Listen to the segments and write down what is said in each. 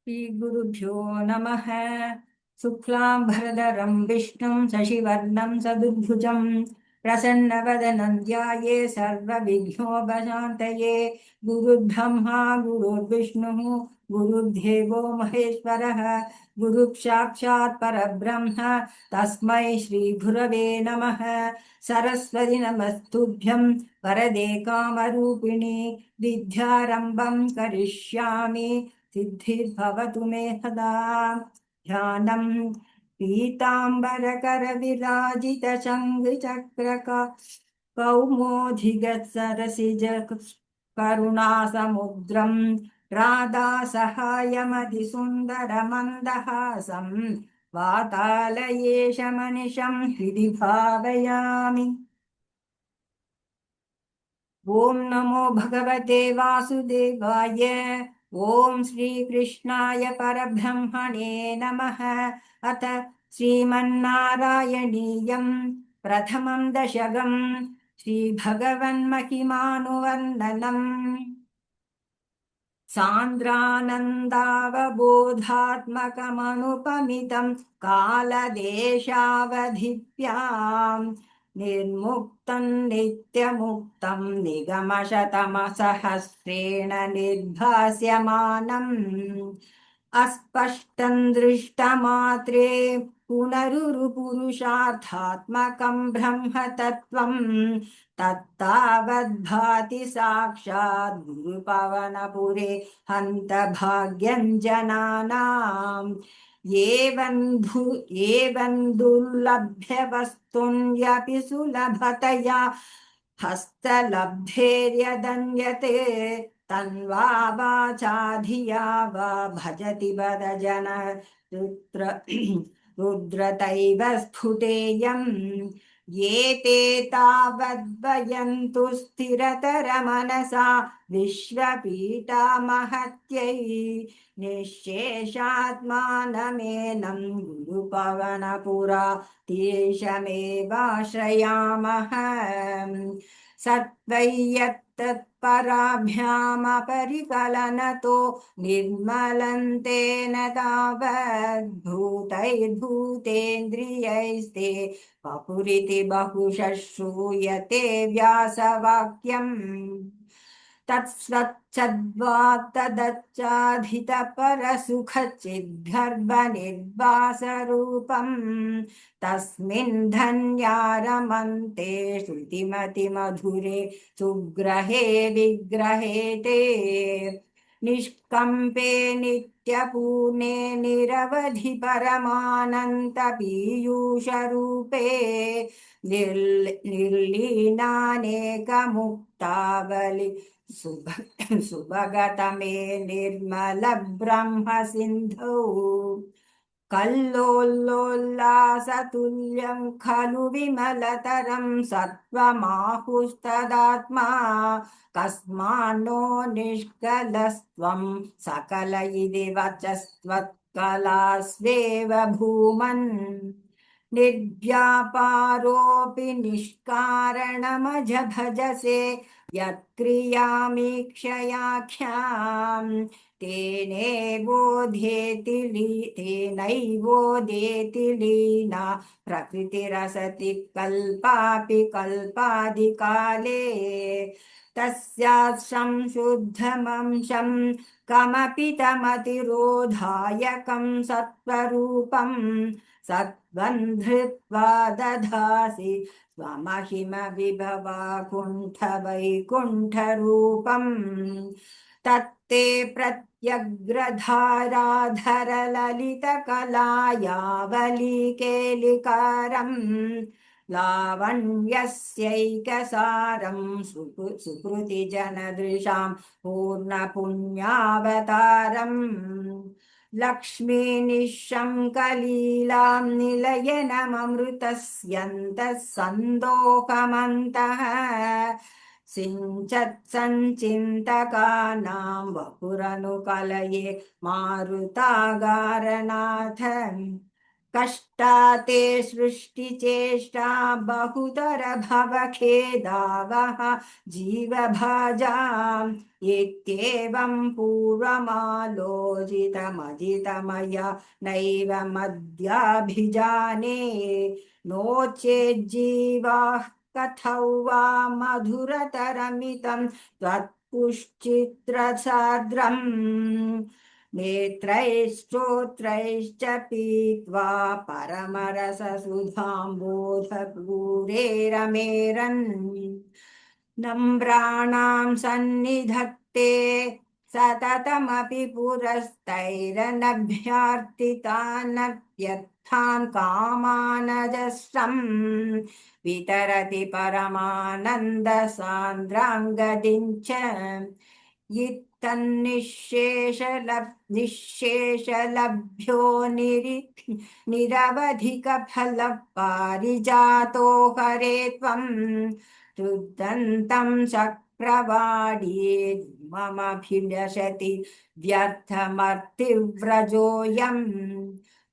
श्रीगुरुभ्यो नमः। शुक्लाम्बरधरं विष्णुं शशिवर्णं सदुर्भुजं प्रसन्नवदनं ध्याये सर्वविघ्नोपशान्तये। गुरुर्ब्रह्मा गुरुर्विष्णुः गुरुर्देवो महेश्वरः गुरुः साक्षात् परब्रह्म तस्मै श्रीगुरवे नमः। सरस्वति नमस्तुभ्यं वरदे कामरूपिणि विद्यारम्भं करिष्यामि सिद्धिर्भवतु मे सदा। ध्यानम् पीताम्बरकरविराजितशङ्खचक्रक कौमोधिगत्सरसिज करुणासमुद्रम् राधासहायमधिसुन्दरमन्दहासम् वातालयेशमनिशं हृदि भावयामि। ॐ नमो भगवते वासुदेवाय। ॐ श्रीकृष्णाय परब्रह्मणे नमः। अथ श्रीमन्नारायणीयं प्रथमं दशकं श्रीभगवन्महिमानुवर्णनम्। सान्द्रानन्दावबोधात्मकमनुपमितं कालदेशावधिभ्याम् निर्मुक्तं नित्यमुक्तं निगमशतमसहस्रेण निर्भास्यमानम् अस्पष्टं दृष्टमात्रे पुनरुरुपुरुषार्थात्मकं ब्रह्मतत्त्वम् तत्तावद्भाति साक्षात् गुरुपवनपुरे हन्तभाग्यं जनानाम्। एवं दुर्लभ्य वस्तुन्यपि सुलभतया हस्तलब्धेर्यदन्यते तन्वा वाचा धिया वा भजति वदजन रुद्रतैव स्फुटेयम्। एते तावद्वयन्तु स्थिरतरमनसा विश्वपीठा महत्यै निःशेषात्मानमेनं गुरुपवनपुरा तेषमेवाश्रयामः। सत्त्वै यत्तत्पराभ्यामपरिकलनतो निर्मलन्तेन तावद्भूतैर्भूतेन्द्रियैस्ते वपुरिति बहुशः श्रूयते व्यासवाक्यम्। तत्सच्चद्वातदच्चाधितपरसुखचिद्गर्भनिर्वासरूपम् तस्मिन् धन्या रमन्ते श्रुतिमतिमधुरे सुग्रहे विग्रहे ते। निष्कम्पे नित्यपूर्णे निरवधि परमानन्तपीयूषरूपे निर्लीनानेकमुक्तावलि सुभगतमे निर्मल ब्रह्म सिन्धौ। कल्लोलोल्लासतुल्यं खलु विमलतरं सत्त्वमाहुस्तदात्मा कस्मान्नो निष्कलस्त्वं सकल इति वचस्त्वत्कलास्वेव भूमन्। निर्व्यापारोऽपि निष्कारणमजभजसे यत्क्रियामीक्षयाख्याम् तेनैवोदेति लीना प्रकृतिरसति कल्पापि कल्पादिकाले। तस्यां शुद्धमंशं कमपि तमतिरोधायकं सत्त्वरूपं सत्त्वं धृत्वा दधासि स्वमहिम विभवा कुण्ठवैकुण्ठरूपम्। तत्ते प्रत्यग्रधाराधरललितकलायावलीकेलिकारम् लावण्यस्यैकसारं सुकृतिजनदृशां पूर्णपुण्यावतारम्। लक्ष्मीनिःशङ्कलीलां निलयनममृतस्यन्तः सन्दोहमन्तः सिञ्चत्सञ्चिन्तकानां वपुरनुकलये मारुतागारनाथ। कष्टा ते सृष्टिचेष्टा बहुतर भवखेदावः जीवभाजाम् इत्येवं पूर्वमालोचितमजितमया नैव मद्याभिजाने नो चेज्जीवाः कथौ वा मधुरतरमितं त्वत्पुश्चित्रसाद्रम् नेत्रैश्चोत्रैश्च पीत्वा परमरससुधाम्बोधपूरेरमेरन् नम्राणां सन्निधत्ते सततमपि पुरस्तैरनभ्यर्थितानप्यर्थान् कामानजस्रम् वितरति परमानन्दसान्द्राङ्गदिञ्च निःशेषलभ्यो निरवधिकफलपारिजातो हरे त्वम् रुदन्तं चक्रवाणी ममभिलषति व्यर्थमर्तिव्रजोऽयम्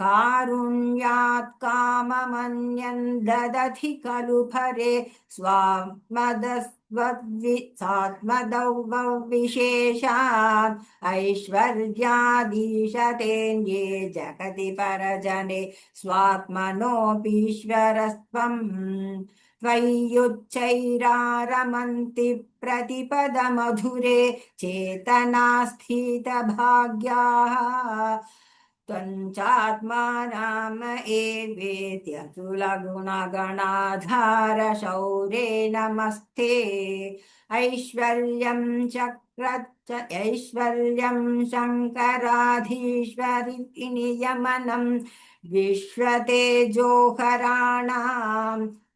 कारुण्यात् काममन्यन् ददति खलु परे स्वात्मदौर्विशेषात् ऐश्वर्यादीशतेऽन्ये जगति परजने स्वात्मनोऽपीश्वरस्त्वम् त्वय्युच्चैरारमन्ति प्रतिपदमधुरे चेतनास्थितभाग्याः त्वञ्चात्मानाम एवेत्यतुलगुणगणाधार शौरे नमस्ते ऐश्वर्यं चक्रच्च ऐश्वर्यं शङ्कराधीश्वरि नियमनं विश्वतेजोहराणां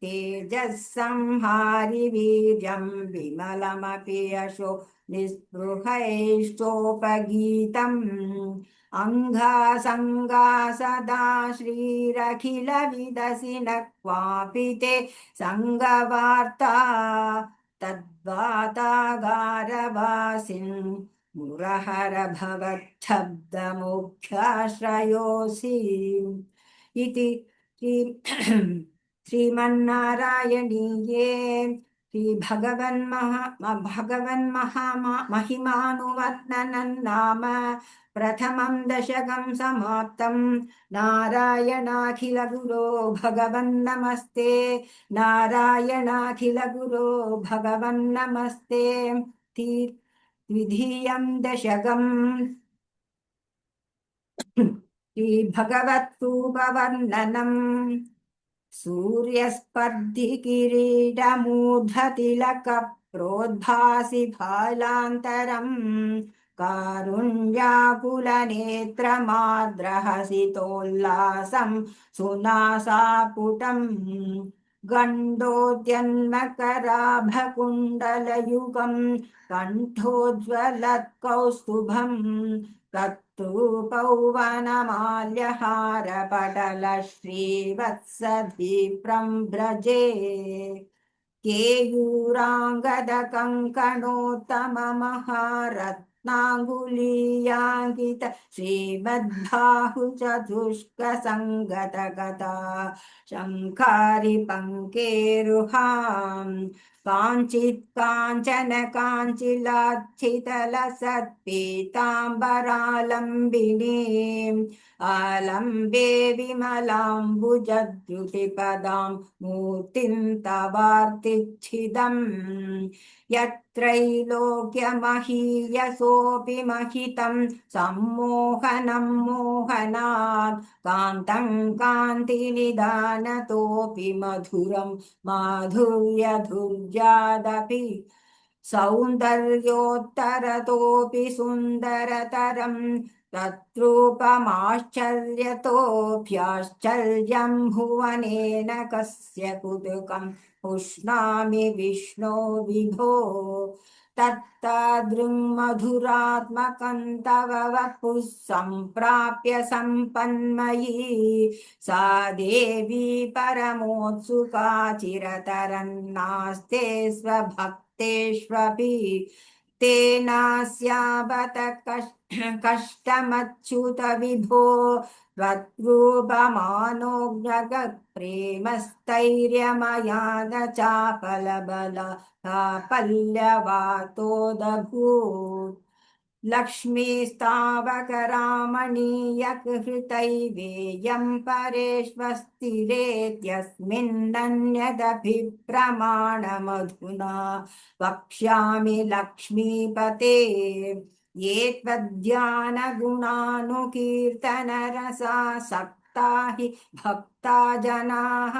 तेजःसंहारि वीर्यं विमलमपि यशो निःस्पृहैष्टोपगीतम् अङ्गासङ्गा सदा श्रीरखिलविदसि न क्वापि ते सङ्गवार्ता तद्वातागारवासिन् मुरहर भवच्छब्दमुख्याश्रयोऽसि इति श्रीमन्नारायणीये भगवन्महिमानुवर्तनं नाम प्रथमं दशकं समाप्तं नारायणाखिलगुरो भगवन्नमस्ते नारायणाखिलगुरो भगवन्नमस्ते द्वितीयं दशकम् श्रीभगवत्रूपवर्णनम् सूर्यस्पर्धि किरीटमूर्धतिलकप्रोद्भासि भालान्तरम् कारुण्याकुलनेत्रमाद्रहसितोल्लासं सुनासापुटम् गण्डोद्यन्मकराभकुण्डलयुगम् कण्ठोज्ज्वलत्कौस्तुभम् तत्तूपौवनमाल्यहारपटल श्रीवत्सधीप्रं व्रजे केयूराङ्गदकङ्कणोत्तममहारत्नाङ्गुलीयाङ्कित श्रीमद्बाहुचतुष्कसङ्गतकथा शङ्कारि पङ्केरुहाम् काञ्चित् काञ्चन काञ्चिलाच्छितलसत्पीताम्बरालम्बिनीम् आलम्बे विमलाम्बुजद्रुतिपदां मूर्तिं तवार्तिच्छिदम् यत्रैलोक्यमहीयसोऽपि महितं सम्मोहनं मोहनात् कान्तं कान्तिनिदानतोऽपि मधुरं माधुर्यधुर्यादपि सौन्दर्योत्तरतोऽपि सुन्दरतरं तत्रूपमाश्चर्यतोऽभ्याश्चर्यं भुवनेन कस्य कुतुकं पुष्णामि विष्णो विभो तत्तादृङ्मधुरात्मकं तव वपुः सम्प्राप्य सम्पन्मयी सा देवी परमोत्सुका चिरतरन्नास्ते स्वभक्तेष्वपि तेनास्याबत कष्टमच्युत विभो त्वद्रूपमानो जगत्प्रेमस्थैर्यमया न चापलबला साफल्यवातोदभूत् लक्ष्मीस्तावकरामणीयकृतैवेयं परेष्वस्तिरेत्यस्मिन्नन्यदभिप्रमाणमधुना वक्ष्यामि लक्ष्मीपते ये त्वद्ध्यानगुणानुकीर्तनरसासक्ता हि भक्ता जनाः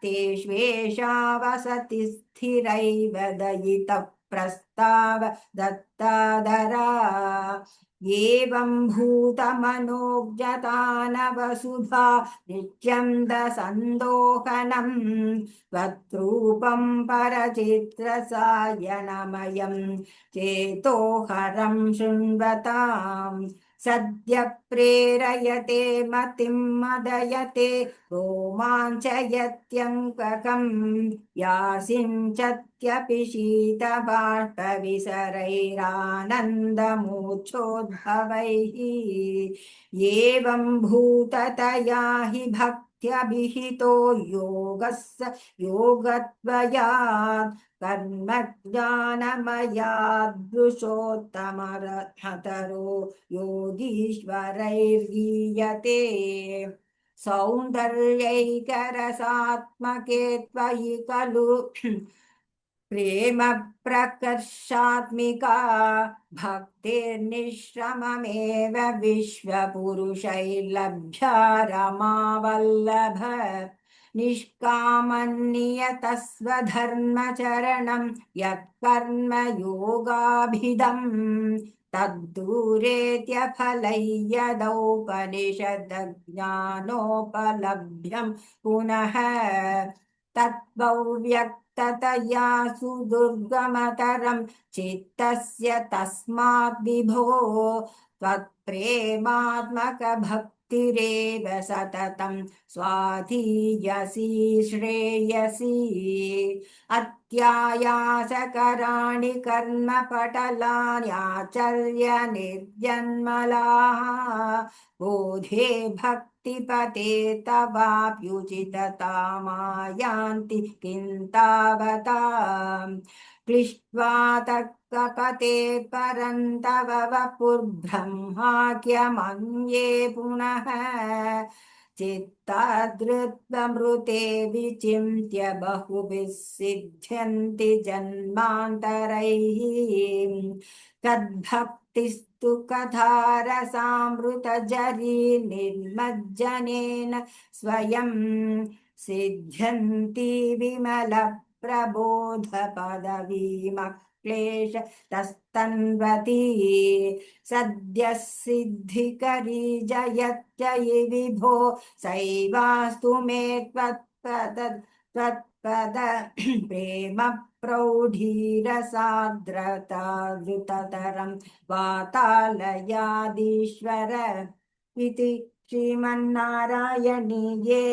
तेष्वेषा वसति स्थिरैव दयितः प्रस्ताव दत्तादरा एवं भूतमनोज्ञतानवसुधा नित्यं दसन्दोहनम् त्वद्रूपं परचित्रसायनमयं चेतोहरं शृण्वताम् सद्य प्रेरयते मतिं मदयते रोमाञ्चयत्यङ्ककम् यासिञ्चत्यपि शीतबाष्पविसरैरानन्दमूर्च्छोद्भवैः एवं भूततया हि भक्त्यभिहितो योगस्य योगत्वयात् कर्मज्ञानमयादृशोत्तमरथतरो योगीश्वरैर्गीयते सौन्दर्यैकरसात्मके त्वयि खलु प्रेम प्रकर्षात्मिका भक्तिर्निश्रममेव विश्वपुरुषैर्लभ्या रमावल्लभ निष्कामन्नियतस्वधर्मचरणं यत्कर्म योगाभिधम् तद्दूरेत्यफलै यदौपनिषदज्ञानोपलभ्यं पुनः तत्त्वव्यक्ततया सुदुर्गमतरं चित्तस्य तस्माद् विभो त्वत्प्रेमात्मकभक्तिरेव सततं स्वाधीयसि श्रेयसि अत्यायासकराणि कर्मपटलान्याचर्य निर्जन्मलाः बोधे भक्तिपते तवाप्युचिततामायान्ति किन्तावता क्लिष्ट्वा तत्कपते परन्तव वपुर्ब्रह्माख्यमन्ये पुनः चित्तादृत्वमृते विचिन्त्य बहुभिः सिद्ध्यन्ति जन्मान्तरैः तद्भक्तिस्तु कथारसामृतजरी निर्मज्जनेन स्वयं सिद्ध्यन्ति विमलप्रबोधपदवीमक्लेश तस्तन्वती सद्यः सिद्धिकरी जयत्ययि विभो सैवास्तु मे त्वत्पद प्रेम प्रौढीरसार्द्रताद्रुततरं वातालयादीश्वर इति श्रीमन्नारायणीये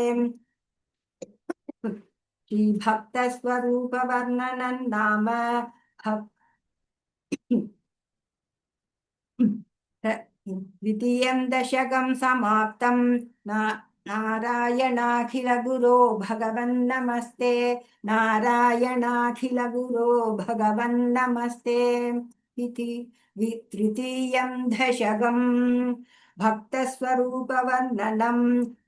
श्रीभक्तस्वरूपवर्णनं नाम द्वितीयं दशकं समाप्तं नारायणाखिलगुरो भगवन्नमस्ते नारायणाखिलगुरो भगवन्नमस्ते इति तृतीयं दशकं भक्तस्वरूपवर्णनं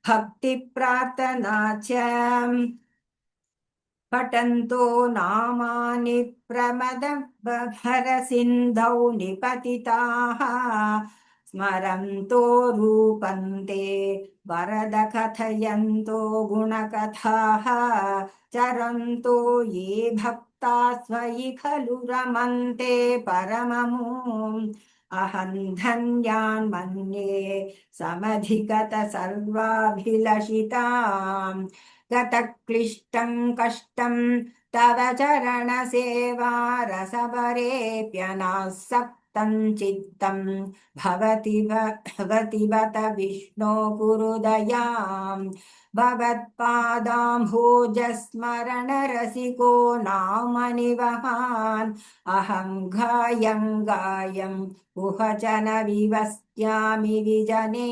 भक्तिप्रार्थना च पठन्तो नामानि प्रमदभरसिन्धौ निपतिताः स्मरन्तो रूपन्ते वरद कथयन्तो गुणकथाः चरन्तो ये भक्ता स्वयि खलु रमन्ते परममुम् अहं धन्यान् मन्ये समधिगत सर्वाभिलषिताम् गतक्लिष्टं कष्टं तव चरणसेवा रसवरेऽप्यनासक्त चित्तं भवति बत विष्णो कुरु दयाम् भवत्पादाम्भोजस्मरणरसिको नाम निवहान् अहं गायं कुहचन विवस्यामि विजने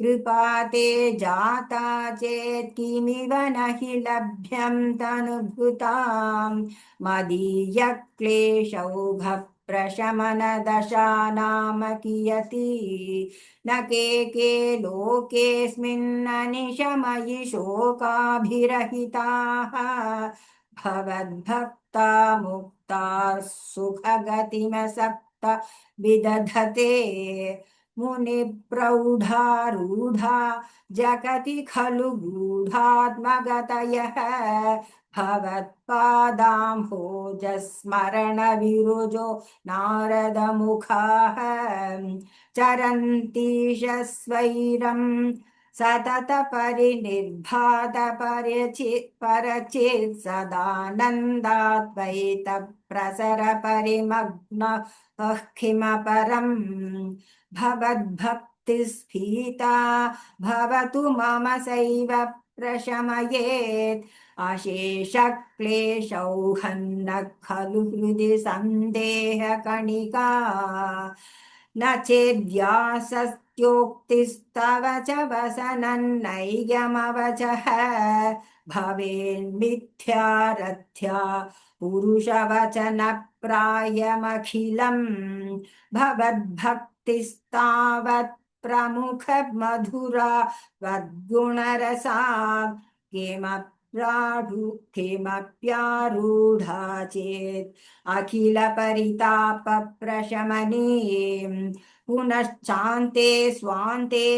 कृपा ते जाता चेत् किमिव न हि लभ्यं तनुभृताम् मदीयक्लेशौघप्रशमनदशा नाम कियती न के लोकेऽस्मिन्ननिशमयि शोकाभिरहिताः भवद्भक्ता मुक्ता सुखगतिमसक्ता विदधते मुनिप्रौढारूढा जगति खलु गूढात्मगतयः भवत्पादाम्भोजस्मरणविरुजो नारदमुखाः चरन्तीश स्वैरं सततपरिनिर्भात परचित् सदानन्दाद्वैतप्रसर परिमग्नः किमपरम् भवद्भक्तिस्फीता भवतु मम सैव प्रशमयेत् अशेषक्लेशौहन्न खलु हृदि सन्देहकणिका न चेद्यासत्योक्तिस्तव च वसनन्नैयमवचः भवेन्मिथ्यारथ्या पुरुषवचनप्रायमखिलम् भवद्भक्तिस्तावत् प्रमुख मधुरा वद्गुणरसा किमप्यारूढा चेत् अखिल परिताप प्रशमने पुनश्चान्ते स्वान्ते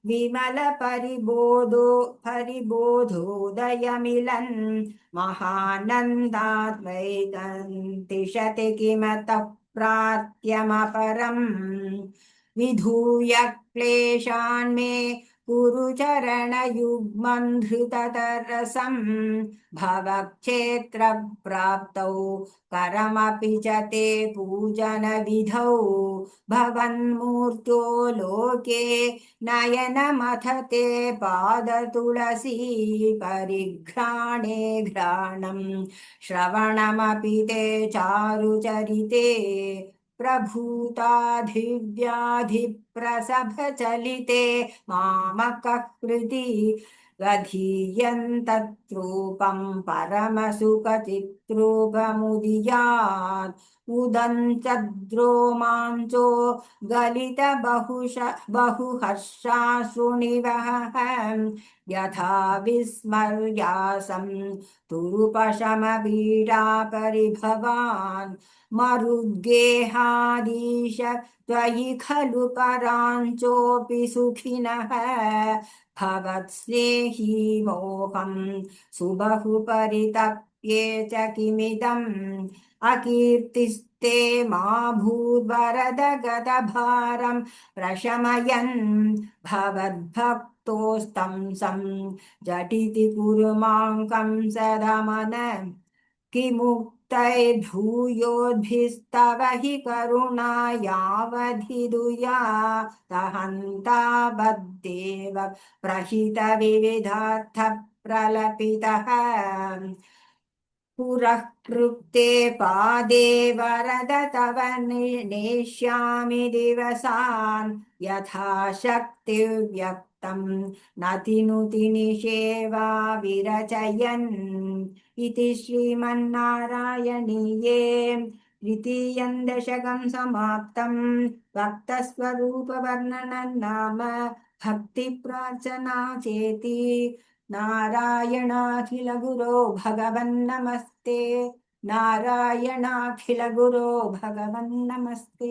विमल परिबोधोदयमिलन् महानन्दाद्वैतन्तिशते किमतः प्रार्थ्यमपरम् विधूय क्लेशान् मे कुरु चरणयुग्मं धृततरसं भवक्षेत्रप्राप्तौ करमपि च ते पूजनविधौ भवन्मूर्त्यो लोके नयनमथ ते पादतुलसी परिघ्राणे घ्राणं श्रवणमपि ते चारुचरिते प्रभूताधिव्याधिप्रसभचलिते मामकः कृति गधीयन्तत्रूपं परमसुखचित्रूपमुदीयात् उदन्तद्रोमाञ्चो गलित बहुहर्षाश्रुनिवहः यथा विस्मर्यासं तुरुपशमपीडापरिभवान् मरुद्गेहादीश त्वयि खलु पराञ्चोऽपि सुखिनः भवत्स्नेही मोहं सुबहु परितप्ये च किमिदम् अकीर्तिस्ते मा भूद्वरद गतभारं प्रशमयन् भवद्भक्तोस्तं सं झटिति कुरु मां कंसदमन किमुक्तैर्भूयोद्भिस्तव हि करुणा यावधिदुया तहन्तावद्देव प्रहितविविधार्थ प्रलपितः पुरः कृते पादे वरद तव नेष्यामि दिवसान् यथाशक्तिव्यक्तं नतिनुति निषेवा विरचयन् इति श्रीमन्नारायणीये तृतीयं दशकं समाप्तं भक्तस्वरूपवर्णनं नाम भक्तिप्रार्थना चेति नारायणाखिलगुरो भगवन्नमस्ते नारायणाखिलगुरो भगवन्नमस्ते।